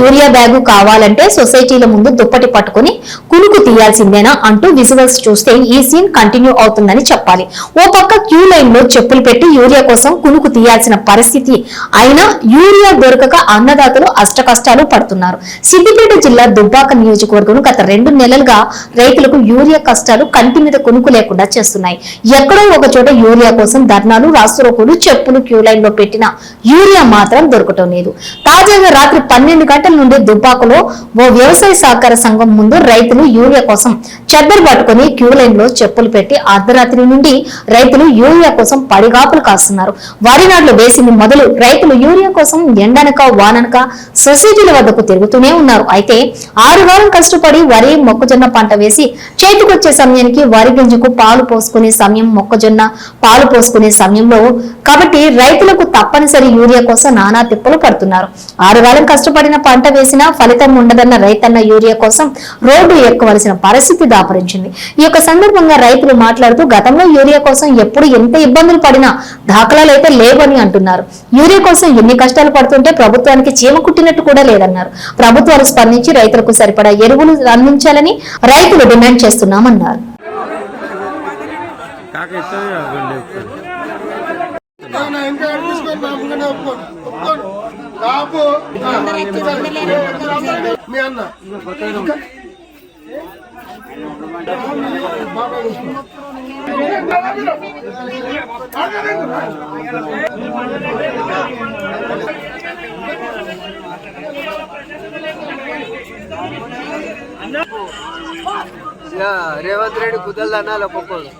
Urea bag కావాలంటే సొసైటీల ముందు దుప్పటి పట్టుకుని కునుకు తీయాల్సిందేనా అంటూ విజువల్స్ చూస్తే ఈ సీన్ కంటిన్యూ అవుతుందని చెప్పాలి. ఓ పక్క క్యూ లైన్ లో చెప్పులు పెట్టి యూరియా కోసం కునుకు తీయాల్సిన పరిస్థితి అయినా యూరియా దొరకక అన్నదాతలు అష్టకష్టాలు పడుతున్నారు. సిద్దిపేట జిల్లా దుబ్బాక నియోజకవర్గం గత 2 నెలలుగా రైతులకు యూరియా కష్టాలు కంటి మీద కునుకు లేకుండా చేస్తున్నాయి. ఎక్కడో ఒక చోట యూరియా కోసం ధర్నాలు, రాస్తురోకోలు, చెప్పులు క్యూ లైన్ లో పెట్టిన యూరియా మాత్రం దొరకటం లేదు. తాజాగా రాత్రి 12 గంటల నుండి దుబ్బాకలో ఓ వ్యవసాయ సహకార సంఘం ముందు రైతులు యూరియా కోసం చెద్దరు పట్టుకుని క్యూ లైన్ లో చెప్పులు పెట్టి అర్ధరాత్రి నుండి రైతులు యూరియా కోసం పడిగాపులు కాస్తున్నారు. వరి నాట్లు వేసింది మొదలు రైతులు యూరియా కోసం ఎండనక వాననక సొసైటీల వద్దకు తిరుగుతూనే ఉన్నారు. అయితే 6 వారం కష్టపడి వరి మొక్కజొన్న పంట వేసి చేతికొచ్చే సమయానికి వరి గింజకు పాలు పోసుకునే సమయం, మొక్కజొన్న పాలు పోసుకునే సమయంలో కాబట్టి రైతులకు తప్పనిసరి యూరియా కోసం నానా తిప్పలు పడుతున్నారు. 6 వారం కష్టపడిన పంట వేసినా ఫలితం ఉండదన్న రైతన్న యూరియా కోసం రోడ్డు ఎక్కవలసిన పరిస్థితి దాపరించింది. ఈ యొక్క సందర్భంగా రైతులు మాట్లాడుతూ గతంలో యూరియా కోసం ఎప్పుడు ఎంత ఇబ్బందులు పడినా దాఖలాలు అయితే లేవని అంటున్నారు. యూరియా కోసం ఎన్ని కష్టాలు పడుతుంటే ప్రభుత్వానికి చీమ కుట్టినట్టు కూడా లేదన్నారు. ప్రభుత్వాలు స్పందించి రైతులకు సరిపడా ఎరువులు అందించాలని రైతులు డిమాండ్ చేస్తున్నామన్నారు. రేవంత్ రెడ్డి కుదరదు అన్నాలి ఒక్కొక్కరు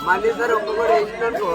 మళ్ళీ సార్ ఒక్కొక్కరు వేసినట్టు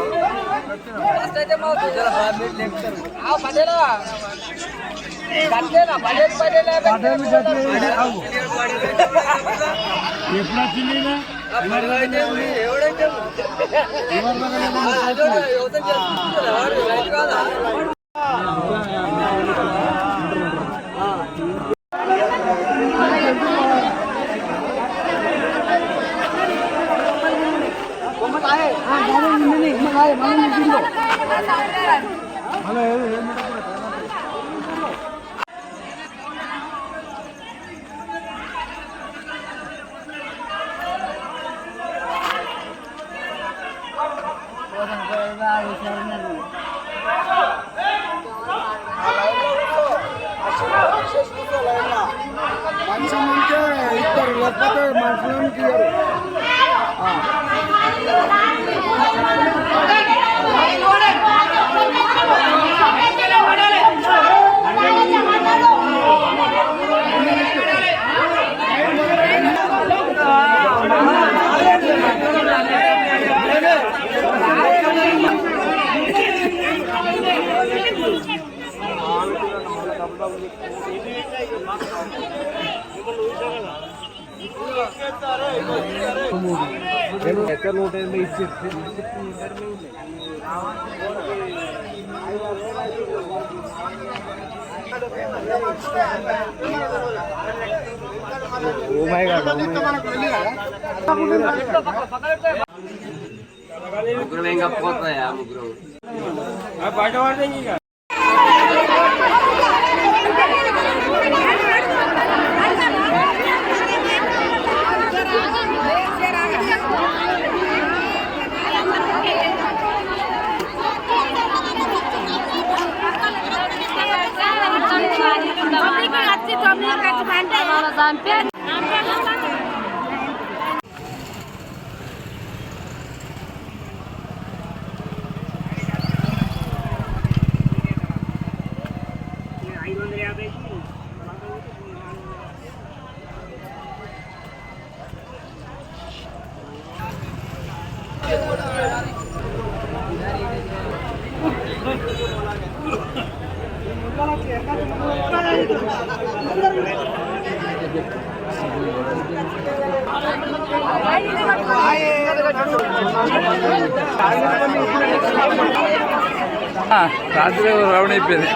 మనుషులు ఉంటే ఇస్తారు, లేకపోతే మనుషులను తీయరు. ఎక్కడ 180 ఇచ్చి ముగ్గురు ఇంకా పోతాయా ముగ్గురు బయట పడితే ఇంకా రాత్రి రౌండ్ అయిపోయింది.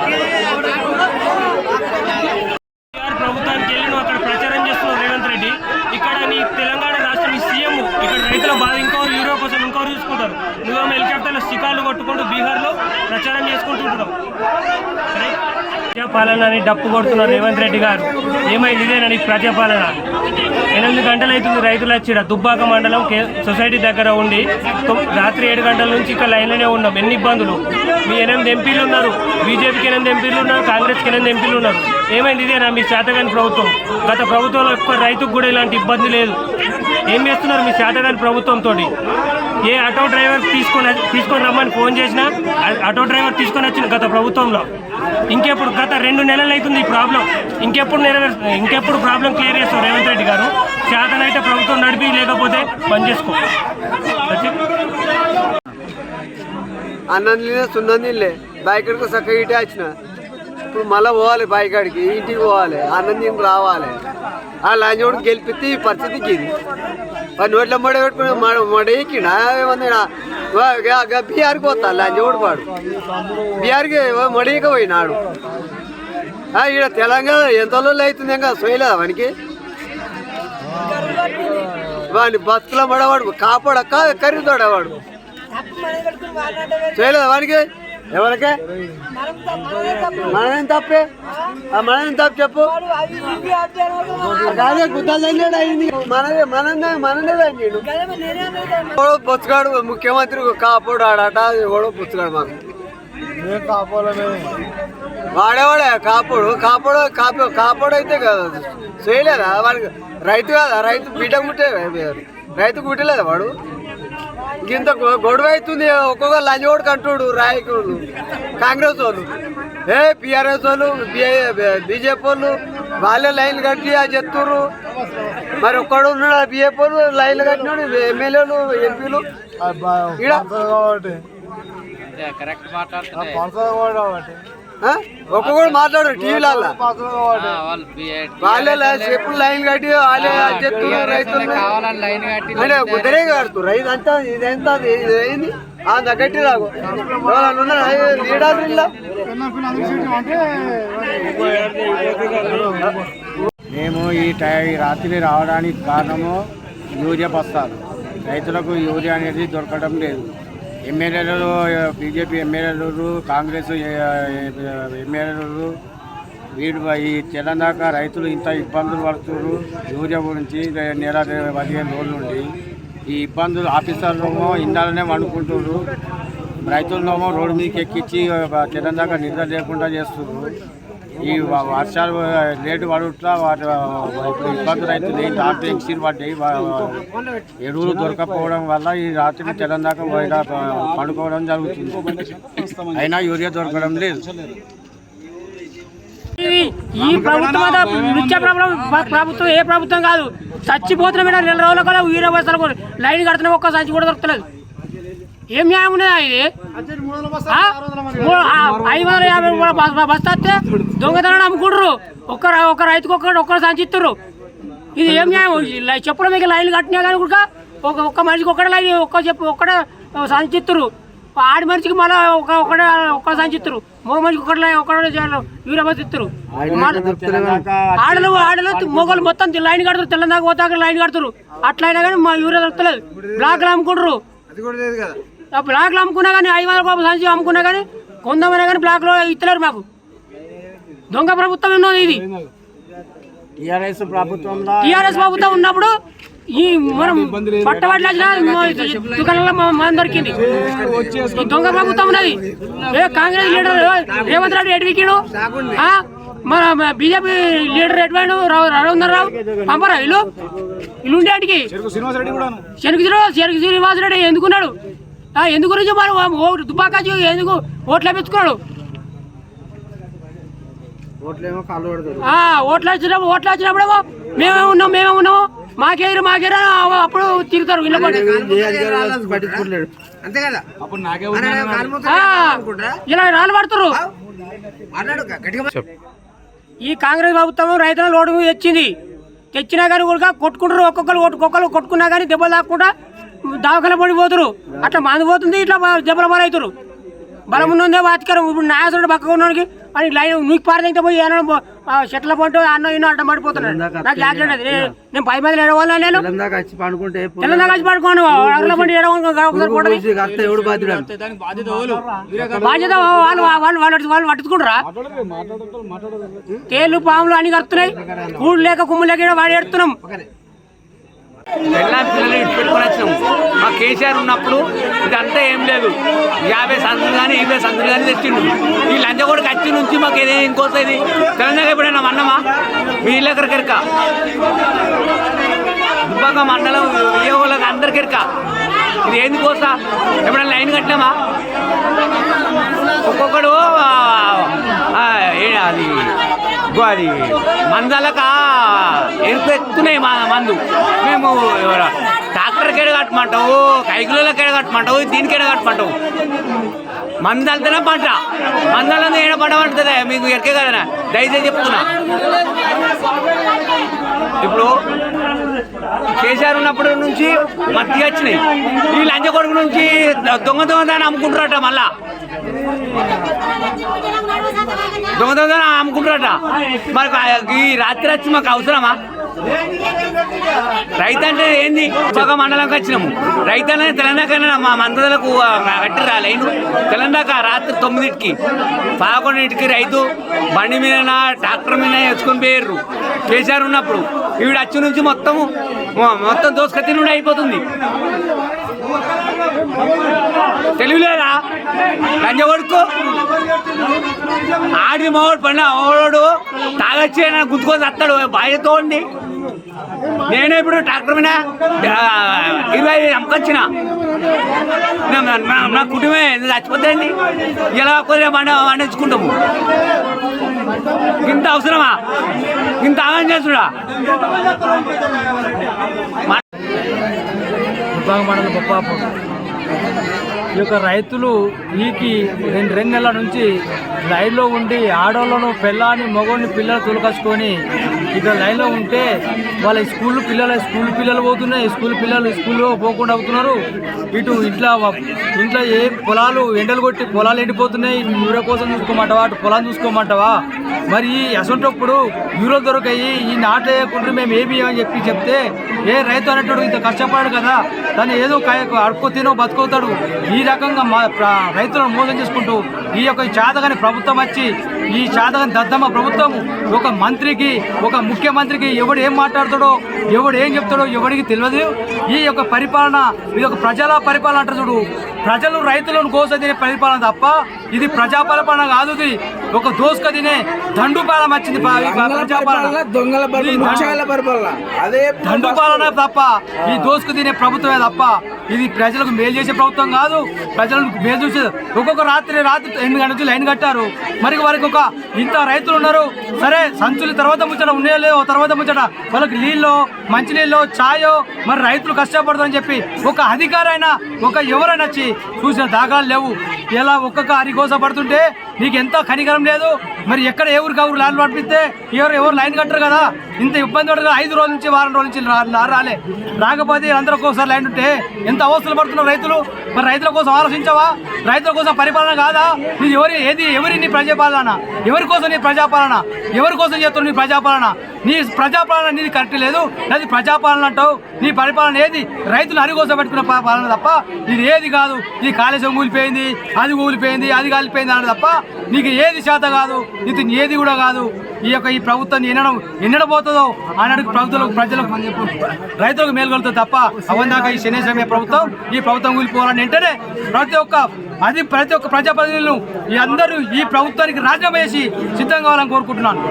ప్రభుత్వానికి వెళ్ళి నువ్వు అక్కడ ప్రచారం చేస్తున్నావు రేవంత్ రెడ్డి. ఇక్కడ నీ తెలంగాణ రాష్ట్రం సీఎం, ఇక్కడ రైతుల బాధ ఇంకోరు యూరియా కోసం ఇంకోరు చూసుకుంటారు. నువ్వేమో హెలికాప్టర్లో శిఖార్లు కొట్టుకుంటూ బీహార్లో ప్రచారం చేసుకుంటుంటున్నావు. పాలన ప్రజాపాలన అని డప్పు కొడుతున్నారు రేవంత్ రెడ్డి గారు. ఏమైంది ఇదేనండి ప్రజాపాలన? 8 గంటలు అవుతుంది రైతులు వచ్చి దుబ్బాక మండలం సొసైటీ దగ్గర ఉండి రాత్రి 7 గంటల నుంచి ఇక్కడ లైన్లోనే ఉన్నాం. ఎన్ని ఇబ్బందులు! మీ 8 ఎంపీలు ఉన్నారు, బీజేపీకి 8 ఎంపీలు ఉన్నారు, కాంగ్రెస్కి 8 ఎంపీలు ఉన్నారు. ఏమైంది ఇదేనా మీ శాతగాని ప్రభుత్వం? గత ప్రభుత్వంలో ఒక్క రైతుకు కూడా ఇలాంటి ఇబ్బంది లేదు. ఏం చేస్తున్నారు మీ శాతగాని ప్రభుత్వంతో? ఏ ఆటో డ్రైవర్ తీసుకొని రమ్మని ఫోన్ చేసినా ఆటో డ్రైవర్ తీసుకొని వచ్చిన గత ప్రభుత్వంలో. ఇంకెప్పుడు గత 2 నెలలు అవుతుంది ఈ ప్రాబ్లం. ఇంకెప్పుడు ప్రాబ్లం క్లియర్ చేస్తాం రేవంత్ రెడ్డి గారు? శాతనైతే ప్రభుత్వం నడిపి, లేకపోతే బంద్ చేసుకో. అన్నం తినే సున్నం తినలే, బాయికాడికి చక్కగా ఇటే వచ్చిన. ఇప్పుడు మళ్ళీ పోవాలి బాయికాడికి, ఇంటికి పోవాలి, అన్నం తిని రావాలి. ఆ లంచోడు గెలిపితే ఈ పరిస్థితికి ఇది. మరి నోట్ల మడ పెట్టుకుని మడ ఎక్కిండా ఏమన్నా బీహార్కి పోతా లంచోడు పాడు. బీహార్కి మడీక పోయినాడు. ఇక్కడ తెలంగాణ ఎంత అవుతుంది ఇంకా సోయలేదా వానికి? వాడిని బతుకుల మడవాడు కాపాడ కర్రీతోడవాడు చేయలేదా వానికి? ఎవరికే మనమేం తప్పే? మనమేం తప్పు చెప్పు. అదే గుద్దలు తన్నాడు అయింది. మననే తన్నాడు. ఎవడో పుచ్చుకాడు ముఖ్యమంత్రి కాపాడు ఆడట. ఎవడో పుచ్చుకాడు మాకు వాడేవాడే కాపాడు అయితే కదా చేయలేదా వాడికి? రైతు కదా, రైతు బిడ్డ కుట్టే, రైతు కుట్టలేదా వాడు? ఇంత గొడవ అవుతుంది. ఒక్కొక్క లంచోడు కంటుడు రాయకుడు కాంగ్రెస్ వాళ్ళు, పిఆర్ఎస్ వాళ్ళు, బీజేపీ వాళ్ళు వాళ్ళే లైన్లు కట్టి చెప్తుర్రు. మరి ఒక్కడు ఉన్నాడు బీజేపీ వాళ్ళు లైన్లు కట్టినాడు, ఎమ్మెల్యేలు ఎంపీలు. ఒక్కొక్కడు మాట్లాడు టీవీలలో. వాళ్ళే చెప్పులు లైన్ కట్టి వాళ్ళే చెప్తున్నారు రైతులు. అంటే కుదరే కడుతున్నారు. రైతు అంతా ఇదెంత ఇదేంది అంత గట్టి రాకు లీడర్ ఇలా. మేము ఈ రాత్రి రావడానికి కారణము యూరియా బస్తాలు. రైతులకు యూరియా అనేది దొరకడం లేదు. ఎమ్మెల్యేలు, బీజేపీ ఎమ్మెల్యేలు, కాంగ్రెస్ ఎమ్మెల్యేలు వీడు ఈ తెలంగాణ రైతులు ఇంత ఇబ్బందులు పడుతున్నారు యూరియా గురించి. నెల 15 రోజుల నుండి ఈ ఇబ్బందులు ఆఫీసర్లేమో ఇండాలనే వండుకుంటున్నారు, రైతులనేమో రోడ్డు మీదకి ఎక్కించి తెలంగాణ నిద్ర లేకుండా చేస్తున్నారు. ఈ వర్షాలు లేటు పడుట్లా ఇప్పుడు ఇబ్బందులు అవుతుంది. దాంట్లో ఎక్సీలు పడ్డాయి. ఎరువులు దొరకపోవడం వల్ల ఈ రాత్రి తెలంగాణ పండుకోవడం జరుగుతుంది. అయినా యూరియా దొరకడం లేదు. ఈ ప్రభుత్వం నిత్య ప్రభుత్వం ఏ ప్రభుత్వం కాదు. చచ్చిపోతున్న మీద 2 రోజుల కూడా యూరియా బస్తాలు లైన్ కడుతున్నా, ఒక్క సంచి కూడా దొరకలేదు. ఏం న్యాయం ఉన్నదా ఇది? 550 బస్తా వస్తే దొంగతనం అమ్ముకుంటారు. ఒక రైతుకు ఒక్కరు సంచిస్తారు. ఇది ఏం న్యాయం? చెప్పడం మీకు లైన్లు కట్టినా కానీ కూడా ఒక్క మనిషికి ఒక్కడే సంచిస్తారు. ఆడి మనిషికి మళ్ళీ ఒక్క సంచిస్తారు. మగ మనిషికి ఒక్కడే యూరియా బస్తా ఇస్తారు. ఆడలు మొగలు మొత్తం లైన్ కడతారు. తెల్లందాకా పోతాక లైన్ కడతారు. అట్లా అయినా కానీ మా యూరియా దొరకలేదు. బ్లాక్లు అమ్ముకుంటారు. బ్లాక్లు అమ్ముకున్నా కానీ 500 సంచి అమ్ముకున్నా కానీ కొందమైనా కానీ బ్లాక్లో ఇస్తలేరు మాకు. దొంగ ప్రభుత్వం ఉన్నది ఇది. టీఆర్ఎస్ ప్రభుత్వం ఉన్నప్పుడు ఈ మనం పట్టబడి దుకాణంలో మనం దొరికింది. ఈ దొంగ ప్రభుత్వం ఉన్నది. కాంగ్రెస్ లీడర్ రేవంత్ రెడ్డి ఎడివికిడు, మన బీజేపీ లీడర్ ఎటువైండు రఘునందనరావు పంపరా ఇల్లు ఉండేటికి. చెరుకు శ్రీనివాసరెడ్డి ఎందుకున్నాడు? ఎందుకు గురించి మరి దుబ్బాకాచి ఎందుకు ఓట్లు వేపించుకున్నాడు? ఓట్లు వచ్చినప్పుడేమో మేమే ఉన్నాము మాకేరు అప్పుడు తిరుగుతారు. ఇలా రాళ్ళు పడుతున్నారు. ఈ కాంగ్రెస్ ప్రభుత్వం రైతుల లోటు తెచ్చినా కానీ కూడా కొట్టుకుంటారు. ఒక్కొక్కరు కొట్టుకున్నా కానీ దెబ్బలు తాకుండా దవాఖాన పడిపోతారు. అట్లా మంది పోతుంది, ఇట్లా దెబ్బల పాలవుతారు. బలం ఉన్నదే బాతికరం. ఇప్పుడు న్యాయసుడు పక్కగా ఉన్నోడికి అని లైన్ నీకు పారదైతే పోయి ఏమన్నా చెట్ల పంట అన్న ఇన్నో అడ్డం పడిపోతున్నాడు. నాకు యాక్సిడెంట్ అది. నేను 10 మంది ఏడవాలా నేను తెలంగాణ వచ్చి పండుకుంటే తెలంగాణ వచ్చి పడుకోండి అగల పంట బాధ్యత వాళ్ళు పట్టుకుంటారా? తేళ్ళు పాములు అన్ని కడుతున్నాయి. కూడు లేక కుమ్ము లేక వాడి ఎడుతున్నాం. పెళ్ళాం పిల్లలు ఇచ్చిపెట్టుకొని వచ్చినాం. మా కేసీఆర్ ఉన్నప్పుడు ఇదంతా ఏం లేదు. 50 సందులు కానీ 20 సందులు కానీ తెచ్చిండు. ఈ లంచగొడకి వచ్చి నుంచి మాకు ఏదో ఇంకోసేది తెలంగాణ ఎప్పుడైనా అన్నమా మీ ఇళ్ళెక్కడికెరక దుబ్బాక మండలం ఏ వాళ్ళకి అందరికెరక ఇది ఏంది కోసా ఎప్పుడైనా లైన్ కట్టినామా? ఒక్కొక్కడు అది అది మందాలక ఎత్తున్నాయి మందు. మేము డాక్టర్కి ఎడ కట్టమంటావు, కైకులకి ఎడ కట్టమంటావు, దీనికి ఎడ కట్టమంటావు. మందాలతోనే పంట మందాలతో ఏడ పంట పండుతుందా మీకు ఎక్కే కదా? దయచేసి చెప్తున్నా. ఇప్పుడు కేసీఆర్ ఉన్నప్పటి నుంచి మత్తి వచ్చినాయి. ఈ లంచ కొడుకు నుంచి దొంగ దాన్ని అమ్ముకుంటారట. మళ్ళా దొంగ అమ్ముకుంటారట. మరి ఈ రాత్రి వచ్చి మాకు అవసరమా? రైతు అంటే ఏంది? ఒక మండలంకి వచ్చినాము. రైతు అనేది తెలంగాణ మా మంత్రులకు కట్టిరా లైను. తెలంగాణ రాత్రి 9కి 11కి రైతు బండి మీద ట్రాక్టర్ మీద వేసుకొని పోయారు కేసీఆర్ ఉన్నప్పుడు. ఈవిడ వచ్చి నుంచి మొత్తం దోసుకత్తి నుండి అయిపోతుంది. తెలియలేదా? లంజ కొడుకు ఆడి మావాడు పడిన ఓడు తాగొచ్చి గుంతుకొని వస్తాడు బాధ్యతో ఉండి. నేనే ఇప్పుడు ట్రాక్టర్ మీద 25 అమ్మకొచ్చిన. నా కుటుంబమే చచ్చిపోతాయండి. ఎలా కొద్దిగా పండించుకుంటాము. ఇంత అవసరమా? ఇంత ఆగం చేసుడా? మండలం బొప్పాపు ఈ యొక్క రైతులు ఈకి 2 నెలల నుంచి లైన్లో ఉండి ఆడోళ్ళను పెళ్ళాన్ని మొగోడిని పిల్లలు తొలకచ్చుకొని ఇక్కడ లైన్లో ఉంటే వాళ్ళ స్కూల్ పిల్లలు పోతున్నాయి. స్కూల్ పిల్లలు స్కూల్లో పోకుండా అవుతున్నారు. ఇటు ఇంట్లో ఏ పొలాలు ఎండలు కొట్టి పొలాలు ఎండిపోతున్నాయి. యూరియా కోసం చూసుకోమంటావా? అటు పొలాన్ని చూసుకోమంటావా? మరి అసంటప్పుడు యూరియా దొరకాయి ఈ నాటు వేయకుండా మేము ఏమి అని చెప్తే ఏ రైతు అనేటోడు ఇంత కష్టపడాడు కదా, దాన్ని ఏదో అడుక్కో తినో బతుకుతాడు. ఈ రకంగా రైతులను మోసం చేసుకుంటూ ఈ యొక్క చాతగాని ప్రభుత్వం వచ్చి ఈ చాతగాని దద్దమ్మ ప్రభుత్వం ఒక మంత్రికి ఒక ముఖ్యమంత్రికి ఎవడు ఏం మాట్లాడతాడో ఎవడు ఏం చెప్తాడో ఎవడికి తెలియదు. ఈ యొక్క పరిపాలన ఇది ఒక ప్రజల పరిపాలన అంటారు చూడు. ప్రజలు రైతులను కోసం తినే పరిపాలన తప్ప ఇది ప్రజాపరిపాలన కాదు. ఇది ఒక దోసుక తినే దండుపాలన వచ్చింది. దండుపాలన తప్ప ఈ దోసుకు తినే ప్రభుత్వమే తప్ప ఇది ప్రజలకు మేలు చేసే ప్రభుత్వం కాదు. ప్రజలకు మేలు చూసేది. ఒక్కొక్క రాత్రి 8 గంటల నుంచి లైన్ కట్టారు. మరి వారికి ఒక ఇంత రైతులు ఉన్నారు. సరే సంచులు తర్వాత ముచ్చట ఉన్నాయో తర్వాత ముచ్చట వాళ్ళకి నీళ్ళు మంచినీళ్ళు ఛాయో మరి రైతులు కష్టపడతారని చెప్పి ఒక అధికారైనా ఒక ఎవరైనా వచ్చి చూసిన దాఖలాలు లేవు. ఇలా ఒక్కొక్క అరికోస పడుతుంటే నీకు ఎంత కనికరం లేదు. మరి ఎక్కడ ఎవరికి ఎవరు లైన్ పడిపిస్తే ఎవరు లైన్ కట్టరు కదా. ఇంత ఇబ్బంది పడదు. 5 రోజుల నుంచి వారం రోజుల నుంచి రాకపోతే అందరూ ఒక్కోసారి లైన్ ఉంటే ఎంత అవస్థలు పడుతున్నారు రైతులు. మరి రైతుల కోసం ఆలోచించవా? రైతుల కోసం పరిపాలన కాదా? ఇది ఎవరి నీ ప్రజాపాలన? ఎవరి కోసం నీ ప్రజాపాలన? ఎవరి కోసం చేస్తున్నావు నీ ప్రజాపాలన? నీ ప్రజాపాలన నీది కరెక్ట్ లేదు. అది ప్రజాపాలన అంటావు. నీ పరిపాలన ఏది? రైతులు అరికోసం పెట్టుకున్న పాలన తప్ప ఇది ఏది కాదు. ఇది కాళేశ్వరం కూలిపోయింది, అది కూలిపోయింది, అది కాలిపోయింది అన్నది తప్ప నీకు ఏది శాత కాదు. ఇది ఏది కూడా కాదు. ఈ ప్రభుత్వాన్ని ఎన్నడబోతుందో అన్నట్టు ప్రజలకు రైతులకు మేలుకొలుతుంది తప్ప అవందాకా ఈ శనేశ్వరమే ప్రభుత్వం ఈ ప్రభుత్వం కూలిపోవాలని వెంటనే ప్రతి ఒక్క ప్రజాప్రతినిధులు ఈ అందరూ ఈ ప్రభుత్వానికి రాజీనామా చేసి సిద్ధంగా కావాలని కోరుకుంటున్నాను.